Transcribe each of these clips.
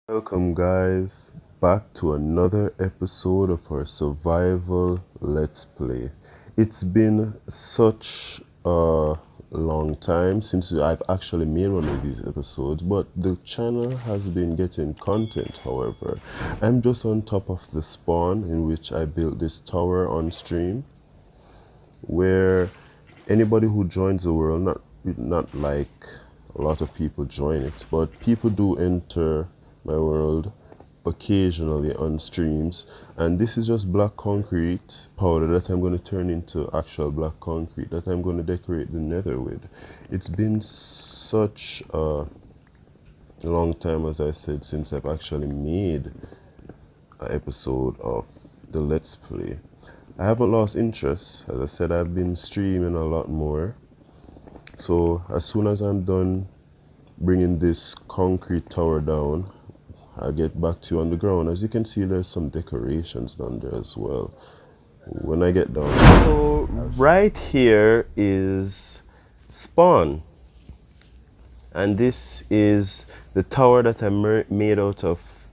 Welcome, guys, back to another episode of our survival let's play. It's been such a long time since I've actually made one of these episodes, but the channel has been getting content. However, I'm just on top of the spawn in which I built this tower on stream, where anybody who joins the world, not like a lot of people join it, but people do enter my world occasionally on streams, and this is just black concrete powder that I'm going to turn into actual black concrete that I'm going to decorate the nether with. It's been such a long time, as I said, since I've actually made an episode of the let's play. I haven't lost interest. As I said, I've been streaming a lot more, so as soon as I'm done bringing this concrete tower down, I'll get back to you on the ground. As you can see, there's some decorations down there as well when I get down. So right here is spawn, and this is the tower that I made out of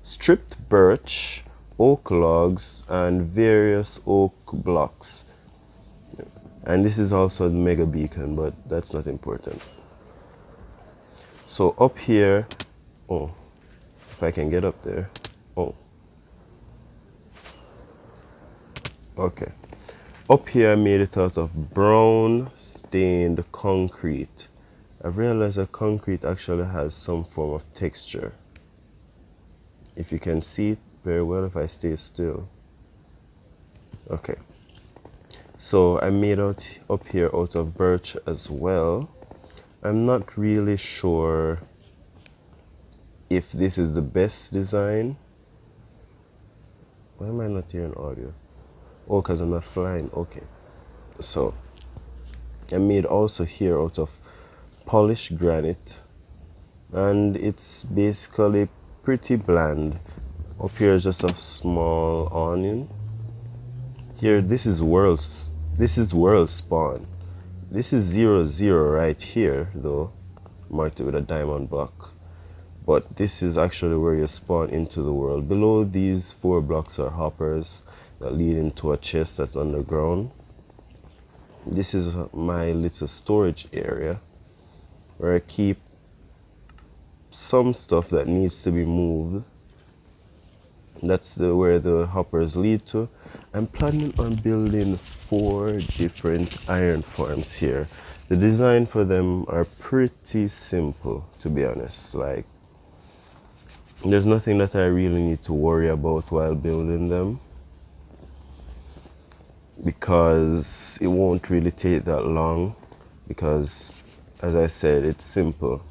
stripped birch, oak logs, and various oak blocks. And this is also the mega beacon, but that's not important. So up here, oh, if I can get up there. Oh. Okay. Up here I made it out of brown stained concrete. I've realized that concrete actually has some form of texture. If you can see it very well if I stay still. Okay. So I made out up here out of birch as well. I'm not really sure if this is the best design. Why am I not hearing audio? Oh, because I'm not flying. Okay. So I made also here out of polished granite, and it's basically pretty bland. Up here is just a small onion. Here, this is world spawn. This is 0, 0 right here, though, marked it with a diamond block. But this is actually where you spawn into the world. Below these 4 blocks are hoppers that lead into a chest that's underground. This is my little storage area where I keep some stuff that needs to be moved. That's where the hoppers lead to. I'm planning on building 4 different iron farms here. The design for them are pretty simple, to be honest. Like, there's nothing that I really need to worry about while building them, because it won't really take that long, because as I said, it's simple.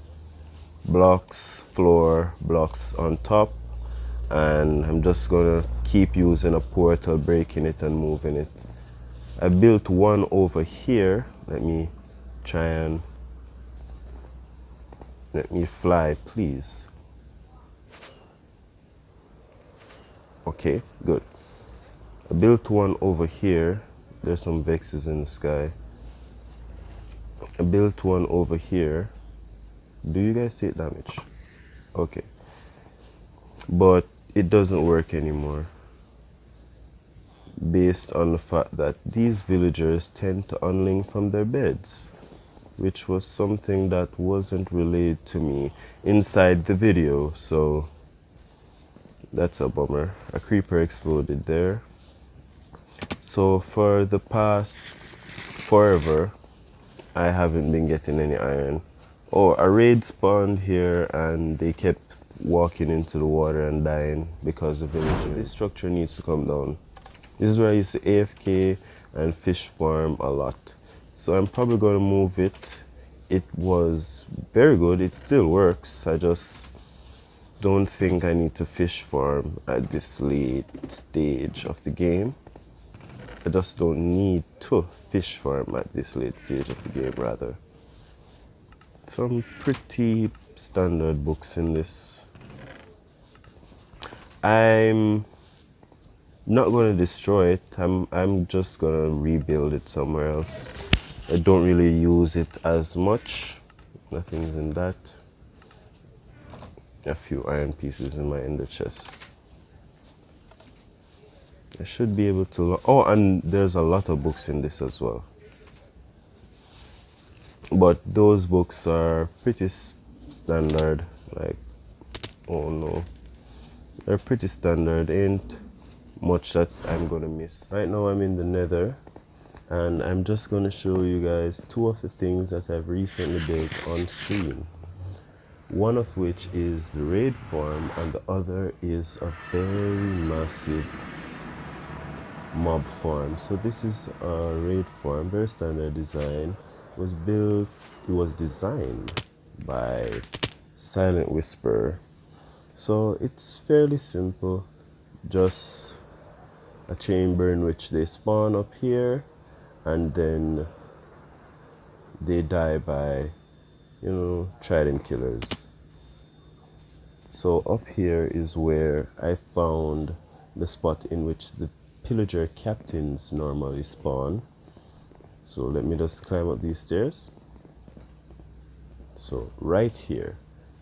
Blocks, floor, blocks on top, and I'm just gonna keep using a portal, breaking it and moving it. I built one over here. Let me fly, please. Okay, good. I built one over here. There's some vexes in the sky. I built one over here. Do you guys take damage? Okay. But it doesn't work anymore, based on the fact that these villagers tend to unlink from their beds, which was something that wasn't relayed to me inside the video, so that's a bummer. A creeper exploded there. So for the past forever, I haven't been getting any iron. Oh, a raid spawned here and they kept walking into the water and dying because the villagers. This structure needs to come down. This is where I used to AFK and fish farm a lot. So I'm probably going to move it. It was very good. It still works. I just don't think I need to fish farm at this late stage of the game. I just don't need to fish farm at this late stage of the game, rather. Some pretty standard books in this. I'm not going to destroy it. I'm just going to rebuild it somewhere else. I don't really use it as much. Nothing's in that. a few iron pieces in my ender chest. I should be able to. Oh, and there's a lot of books in this as well. But those books are pretty standard. Like, oh no, they're pretty standard. Ain't much that I'm gonna miss. Right now, I'm in the Nether, and I'm just gonna show you guys two of the things that I've recently built on stream. One of which is the raid farm, and the other is a very massive mob farm. So this is a raid farm, very standard design. It was designed by Silent Whisper. So it's fairly simple, just a chamber in which they spawn up here, and then they die by, trident killers. So up here is where I found the spot in which the pillager captains normally spawn. So let me just climb up these stairs. So right here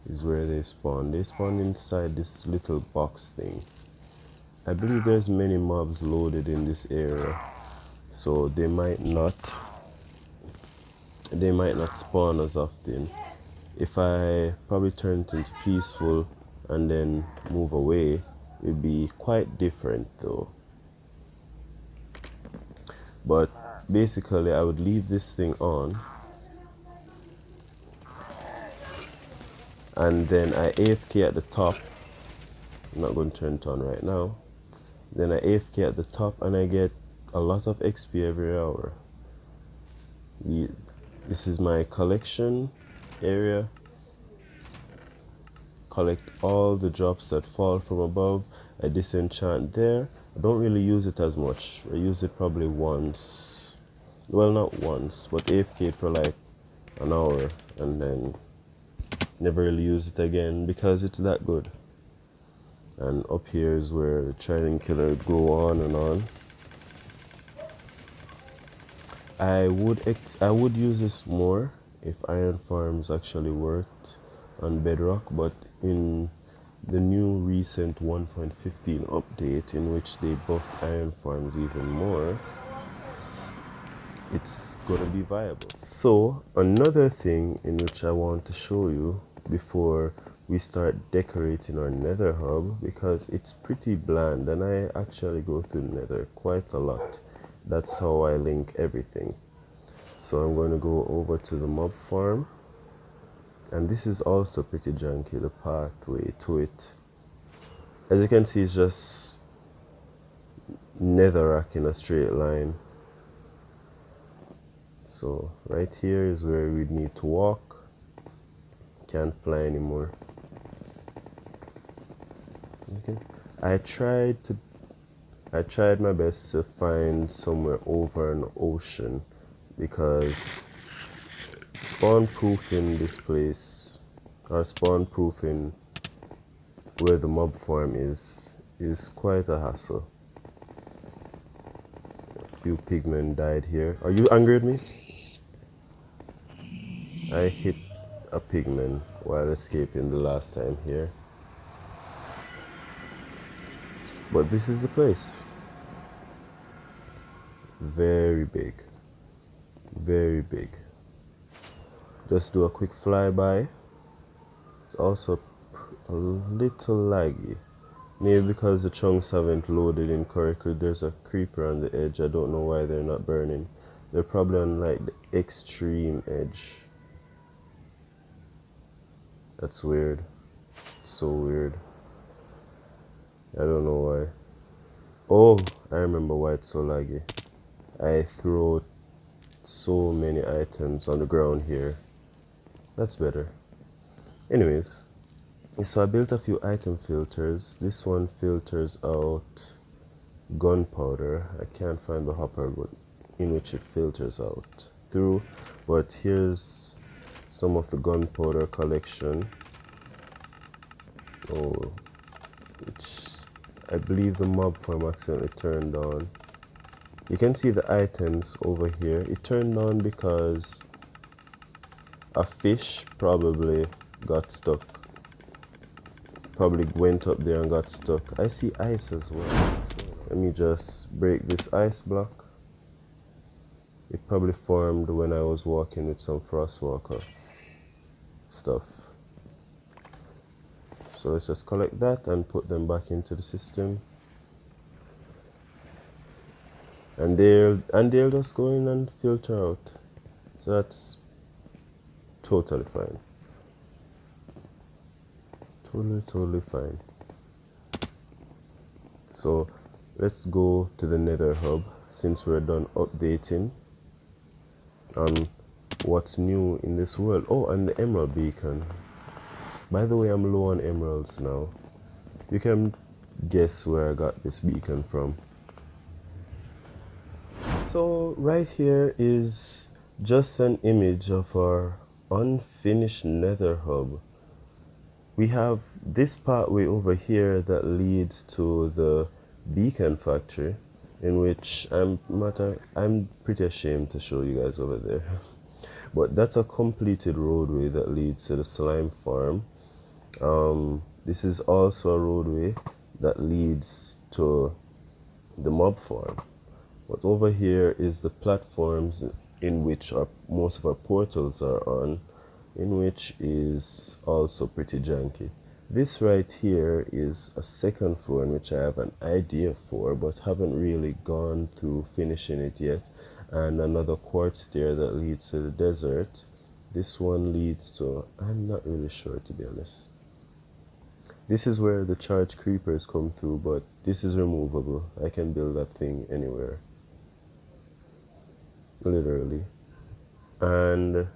is where they spawn. They spawn inside this little box thing. I believe there's many mobs loaded in this area, so they might not spawn as often. If I probably turn it into peaceful and then move away, it'd be quite different though. But basically I would leave this thing on, and then I AFK at the top. I'm not going to turn it on right now. Then I AFK at the top and I get a lot of XP every hour. This is my collection area. Collect all the drops that fall from above. I disenchant there. I don't really use it as much. I use it probably once. Well, not once, but AFK for like an hour and then never really use it again because it's that good. And up here is where the trident killer go on and on. I would use this more if iron farms actually worked on Bedrock, but in the new recent 1.15 update, in which they buffed iron farms even more, it's gonna be viable. So another thing in which I want to show you before we start decorating our nether hub, because it's pretty bland and I actually go through nether quite a lot. That's how I link everything. So I'm going to go over to the mob farm, and this is also pretty janky, the pathway to it. As you can see, it's just netherrack in a straight line. So right here is where we need to walk. Can't fly anymore. Okay. I tried my best to find somewhere over an ocean, because spawn proofing this place, or spawn proofing where the mob farm is quite a hassle. A few pigmen died here. Are you angry at me? I hit a pigman while escaping the last time here. But this is the place. Very big. Very big. Just do a quick flyby. It's also a little laggy. Maybe because the chunks haven't loaded incorrectly. There's a creeper on the edge. I don't know why they're not burning. They're probably on like the extreme edge. That's weird. So weird. I don't know why. Oh, I remember why it's so laggy. I throw so many items on the ground here. That's better. Anyways, so I built a few item filters. This one filters out gunpowder. I can't find the hopper in which it filters out through, but here's some of the gunpowder collection. Oh, which I believe the mob farm accidentally turned on. You can see the items over here. It turned on because a fish probably got stuck probably went up there and got stuck. I see ice as well. Let me just break this ice block. It probably formed when I was walking with some Frostwalker stuff. So let's just collect that and put them back into the system. And they'll just go in and filter out. So that's totally fine. Totally fine. So let's go to the Nether Hub since we're done updating on what's new in this world. Oh, and the Emerald Beacon. By the way, I'm low on emeralds now. You can guess where I got this beacon from. So right here is just an image of our unfinished Nether Hub. We have this pathway over here that leads to the beacon factory, in which I'm pretty ashamed to show you guys over there. But that's a completed roadway that leads to the slime farm. This is also a roadway that leads to the mob farm. But over here is the platforms in which most of our portals are on, in which is also pretty janky. This right here is a second floor in which I have an idea for, but haven't really gone through finishing it yet. And another quartz stair that leads to the desert. This one leads to, I'm not really sure, to be honest. This is where the charged creepers come through, but this is removable. I can build that thing anywhere. Literally. And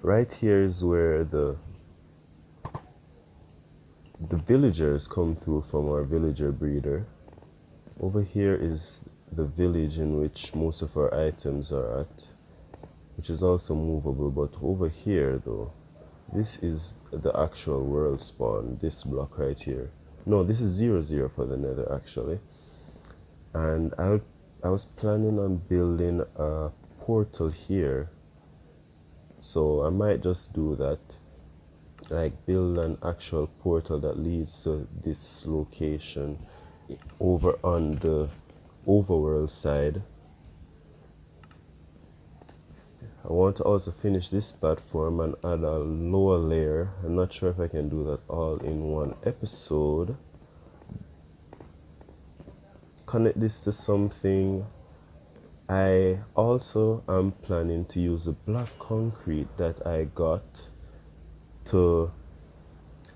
right here is where the villagers come through from our villager breeder. Over here is the village in which most of our items are at, which is also movable. But over here though, this is the actual world spawn, this block right here. No, this is 0 for the nether actually. And I was planning on building a portal here, so I might just do that, like build an actual portal that leads to this location over on the overworld side. I want to also finish this platform and add a lower layer. I'm not sure if I can do that all in one episode. Connect this to something. I also am planning to use the black concrete that I got to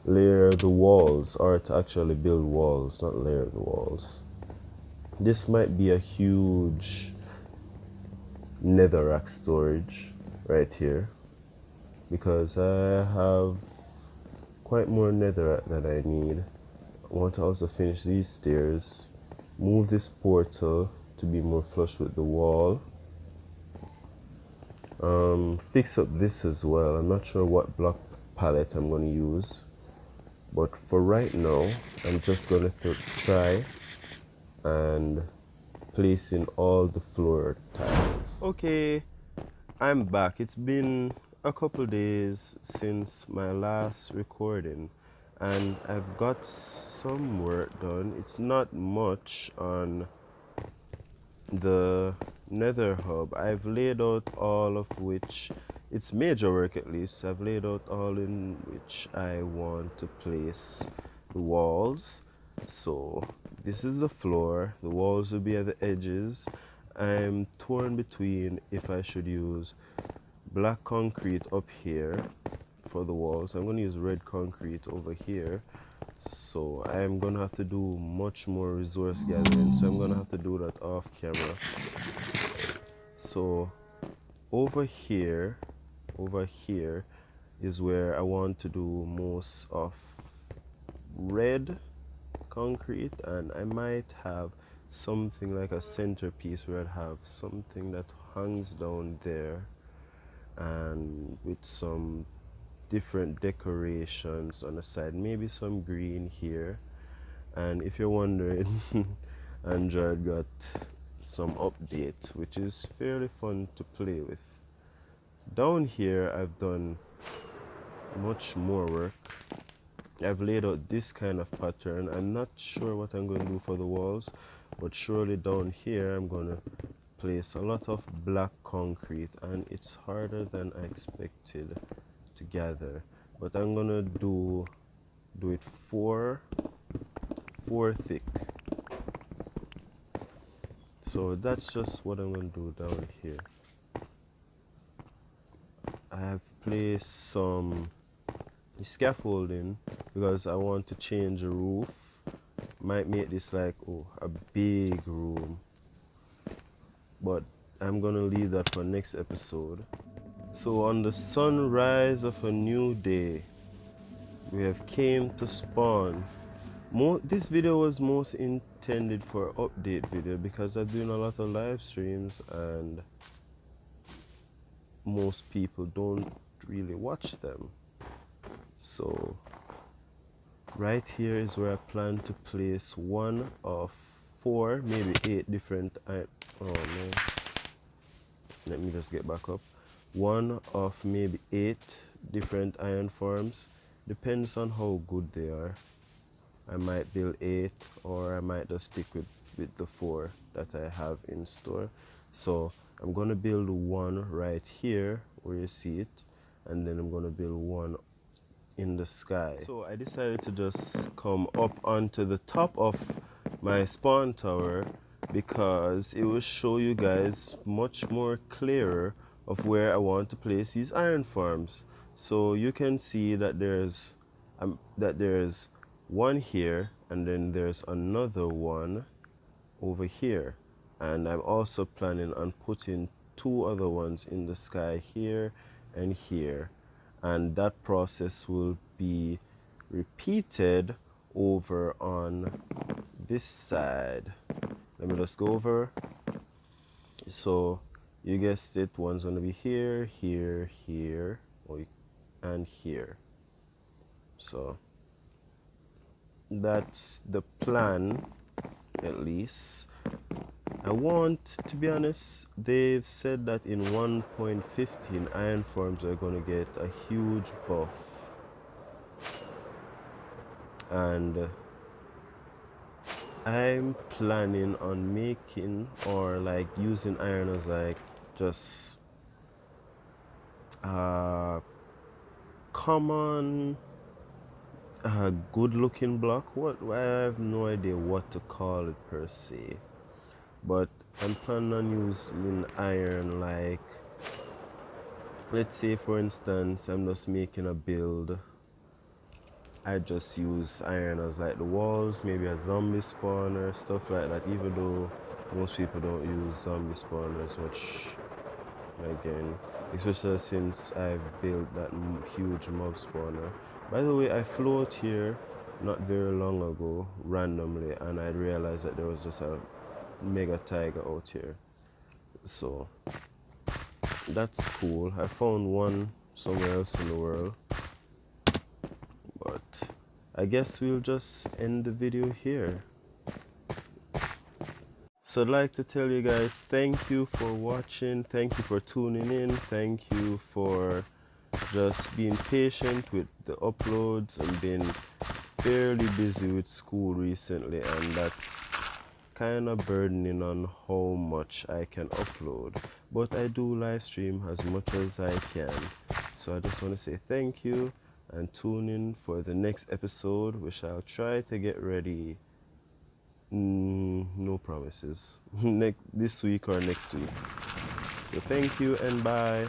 layer the walls, or to actually build walls, not layer the walls. This might be a huge netherrack storage right here, because I have quite more netherrack that I need. I want to also finish these stairs, move this portal to be more flush with the wall, fix up this as well. I'm not sure what block palette I'm going to use, but for right now I'm just going to try and place in all the floor tiles. Okay, I'm back. It's been a couple days since my last recording and I've got some work done. It's not much on the nether hub. I've laid out all of which, it's major work at least, I've laid out all in which I want to place the walls. So this is the floor, the walls will be at the edges. I'm torn between if I should use black concrete up here for the walls. I'm going to use red concrete over here. So I'm gonna have to do much more resource gathering, so I'm gonna have to do that off camera. So over here is where I want to do most of red concrete, and I might have something like a centerpiece where I'd have something that hangs down there and with some different decorations on the side, maybe some green here. And if you're wondering, Android got some update which is fairly fun to play with. Down here I've done much more work. I've laid out this kind of pattern. I'm not sure what I'm going to do for the walls, but surely down here I'm going to place a lot of black concrete, and it's harder than I expected to gather. But I'm going to do it four thick. So that's just what I'm going to do down here. I have placed some scaffolding because I want to change the roof. Might make this like a big room, but I'm gonna leave that for next episode. So on the sunrise of a new day, we have came to spawn. This video was most intended for update video because I'm doing a lot of live streams and most people don't really watch them. So right here is where I plan to place one of 4, maybe 8 different oh no, let me just get back up. One of maybe 8 different iron forms, depends on how good they are. I might build 8, or I might just stick with the 4 that I have in store. So I'm gonna build one right here where you see it, and then I'm gonna build one in the sky. So I decided to just come up onto the top of my spawn tower because it will show you guys much more clearer of where I want to place these iron farms. So you can see that there's one here, and then there's another one over here, and I'm also planning on putting 2 other ones in the sky here and here, and that process will be repeated over on this side. Let me just go over. So you guessed it, one's going to be here, here, here, and here. So that's the plan, at least. I want, to be honest, they've said that in 1.15 iron forms are going to get a huge buff, and I'm planning on making, or like using iron as like just common good looking block. I have no idea what to call it per se, but I'm planning on using iron, like let's say for instance I'm just making a build. I just use iron as like the walls, maybe a zombie spawner, stuff like that, even though most people don't use zombie spawners much again, especially since I've built that huge mob spawner. By the way, I flew out here not very long ago randomly, and I realized that there was just a mega tiger out here. So that's cool. I found one somewhere else in the world, but I guess we'll just end the video here. So I'd like to tell you guys thank you for watching, thank you for tuning in, thank you for just being patient with the uploads and being fairly busy with school recently, and that's kind of burdening on how much I can upload, but I do live stream as much as I can. So I just want to say thank you and tune in for the next episode, which I'll try to get ready. No promises. This week or next week. So thank you and bye.